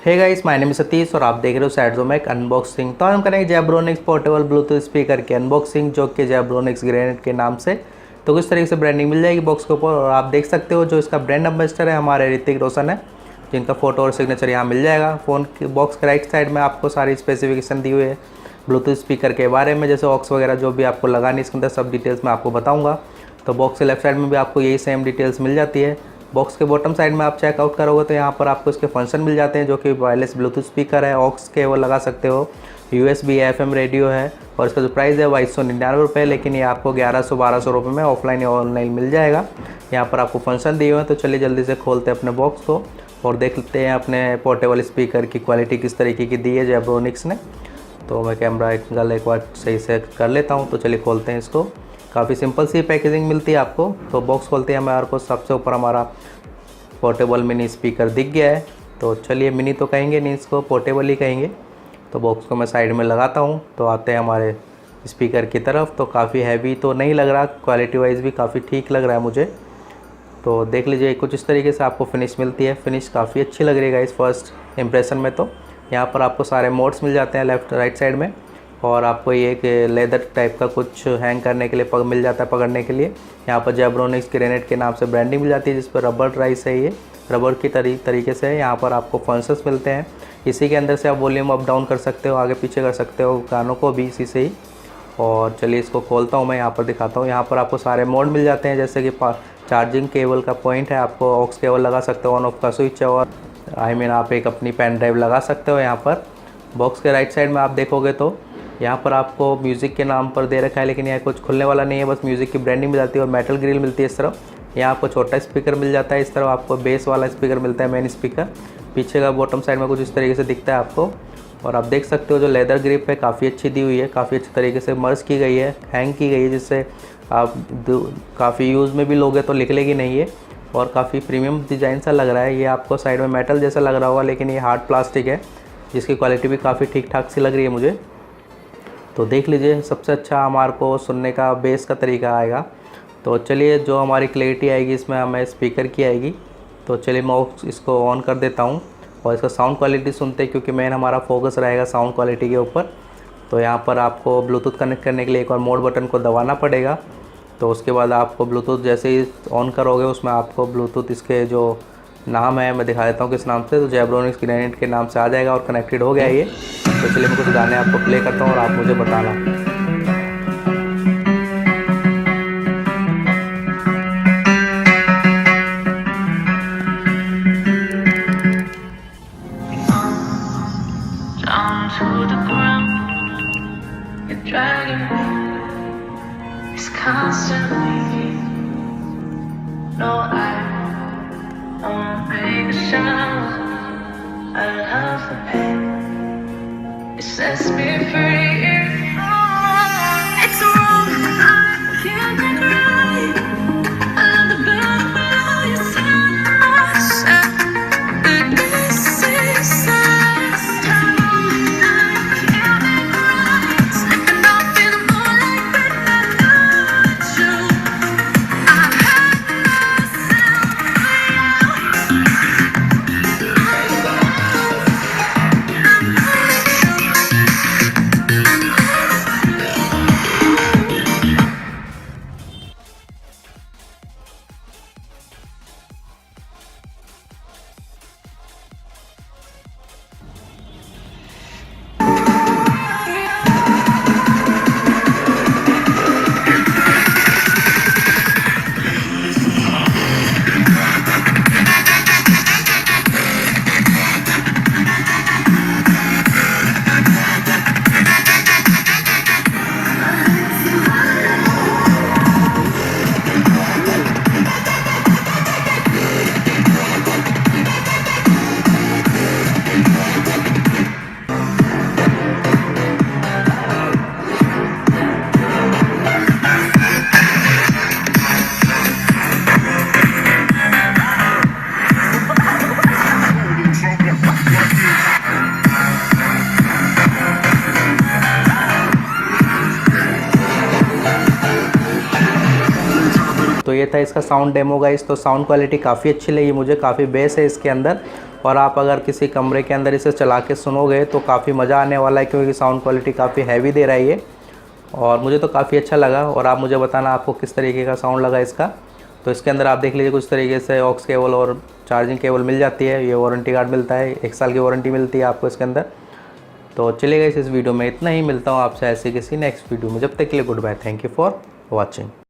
Hey guys, my name is Satish और आप देख रहे हो Zebronics अनबॉक्सिंग। तो हम करेंगे Zebronics पोर्टेबल ब्लूटूथ स्पीकर की अनबॉक्सिंग, जो कि Zebronics ग्रेनेड के नाम से। तो किस तरीके से ब्रांडिंग मिल जाएगी बॉक्स के ऊपर, और आप देख सकते हो जो इसका ब्रांड एम्बेसडर है हमारे ऋतिक रोशन है, जिनका फोटो और सिग्नेचर यहाँ मिल जाएगा। फ़ोन के बॉक्स के राइट साइड में आपको सारी स्पेसिफिकेशन दी हुई है ब्लूटूथ स्पीकर के बारे में, जैसे ऑक्स वगैरह जो भी आपको लगानी, इसके अंदर सब डिटेल्स मैं आपको बताऊँगा। तो बॉक्स के लेफ्ट साइड में भी आपको यही सेम डिटेल्स मिल जाती है। बॉक्स के बॉटम साइड में आप चेकआउट करोगे तो यहाँ पर आपको इसके फंक्शन मिल जाते हैं, जो कि वायरलेस ब्लूटूथ स्पीकर है, ऑक्स के वो लगा सकते हो, USB FM रेडियो है, और इसका जो प्राइस है 2299 रुपये, लेकिन ये आपको 1100-1200 रुपये में ऑफलाइन या ऑनलाइन मिल जाएगा। यहाँ पर आपको फंक्शन दिए हुए हैं। तो चलिए जल्दी से खोलते हैं अपने बॉक्स को और देख लेते हैं अपने पोर्टेबल स्पीकर की क्वालिटी किस तरीके की दी है Zebronics ने। तो मैं कैमरा एंगल एक बार सही से कर लेता हूँ। तो चलिए खोलते हैं इसको। काफ़ी सिंपल सी पैकेजिंग मिलती है आपको। तो बॉक्स खोलते हैं, हमारे को सबसे ऊपर हमारा पोर्टेबल मिनी स्पीकर दिख गया है। तो चलिए, मिनी तो कहेंगे नहीं, इसको पोर्टेबल ही कहेंगे। तो बॉक्स को मैं साइड में लगाता हूँ। तो आते हैं हमारे स्पीकर की तरफ। तो काफ़ी हैवी तो नहीं लग रहा, क्वालिटी वाइज भी काफ़ी ठीक लग रहा है मुझे। तो देख लीजिए, कुछ इस तरीके से आपको फिनिश मिलती है। फिनिश काफ़ी अच्छी लग रही है इस फर्स्ट इंप्रेशन में। तो यहाँ पर आपको सारे मोड्स मिल जाते हैं लेफ़्ट राइट साइड में, और आपको ये एक लेदर टाइप का कुछ हैंग करने के लिए मिल जाता है, पकड़ने के लिए। यहाँ पर Zebronics ग्रेनेड के नाम से ब्रांडिंग मिल जाती है, जिस पर रबर राइस है, ये रबर की तरीके से है। यहाँ पर आपको फंक्शंस मिलते हैं। इसी के अंदर से आप वॉल्यूम अप डाउन कर सकते हो, आगे पीछे कर सकते हो गानों को भी इसी से ही। और चलिए इसको खोलता हूँ, मैं यहाँ पर दिखाता हूँ। यहाँ पर आपको सारे मोड मिल जाते हैं, जैसे कि चार्जिंग केबल का पॉइंट है, आपको ऑक्स केबल लगा सकते हो, ऑन ऑफ का स्विच है, और आप एक अपनी पेन ड्राइव लगा सकते हो। यहाँ पर बॉक्स के राइट साइड में आप देखोगे तो यहाँ पर आपको म्यूज़िक के नाम पर दे रखा है, लेकिन यहाँ कुछ खुलने वाला नहीं है, बस म्यूज़िक की ब्रांडिंग मिल जाती है। और मेटल ग्रिल मिलती है इस तरफ। यहाँ आपको छोटा स्पीकर मिल जाता है, इस तरफ आपको बेस वाला स्पीकर मिलता है, मेन स्पीकर। पीछे का बॉटम साइड में कुछ इस तरीके से दिखता है आपको। और आप देख सकते हो जो लेदर ग्रिप है काफ़ी अच्छी दी हुई है, काफ़ी अच्छे तरीके से मर्ज की गई है, हैंग की गई है, जिससे आप काफ़ी यूज़ में भी लोगे तो निकलेगी नहीं है। और काफ़ी प्रीमियम डिज़ाइन सा लग रहा है। ये आपको साइड में मेटल जैसा लग रहा होगा, लेकिन ये हार्ड प्लास्टिक है, जिसकी क्वालिटी भी काफ़ी ठीक ठाक सी लग रही है मुझे। तो देख लीजिए, सबसे अच्छा हमारे को सुनने का बेस का तरीका आएगा। तो चलिए, जो हमारी क्लैरिटी आएगी इसमें हमें स्पीकर की आएगी। तो चलिए मैं इसको ऑन कर देता हूँ और इसका साउंड क्वालिटी सुनते हैं, क्योंकि मेन हमारा फोकस रहेगा साउंड क्वालिटी के ऊपर। तो यहाँ पर आपको ब्लूटूथ कनेक्ट करने के लिए एक बार मोड बटन को दबाना पड़ेगा। तो उसके बाद आपको ब्लूटूथ जैसे ही ऑन करोगे, उसमें आपको ब्लूटूथ इसके जो नाम है मैं दिखा देता हूँ किस नाम से। तो Zebronics ग्रेनेड के नाम से आ जाएगा और कनेक्टेड हो गया ये। तो चलिए मैं कुछ गाने आपको प्ले करता हूँ और आप मुझे बताना। It sets me free. It's wrong, I can't make it right. I love the bed below your sunrise. But this is the last time I can't make it right. Slipping off in the moonlight, but I know it's true. I hurt myself for you. तो ये था इसका sound demo guys. तो sound quality काफ़ी अच्छी लगी मुझे, काफ़ी बेस है इसके अंदर। और आप अगर किसी कमरे के अंदर इसे चला के सुनोगे तो काफ़ी मज़ा आने वाला है, क्योंकि साउंड क्वालिटी काफ़ी हैवी दे रहा है ये, और मुझे तो काफ़ी अच्छा लगा। और आप मुझे बताना आपको किस तरीके का साउंड लगा इसका। तो इसके अंदर आप देख लीजिए कुछ तरीके से ऑक्स केबल और चार्जिंग केबल मिल जाती है। ये वारंटी कार्ड मिलता है, 1 साल की वारंटी मिलती है आपको इसके अंदर। तो चलिएगा इस वीडियो में इतना ही, मिलता हूँ आपसे ऐसे किसी नेक्स्ट वीडियो में। जब तक के लिए goodbye, thank you for watching.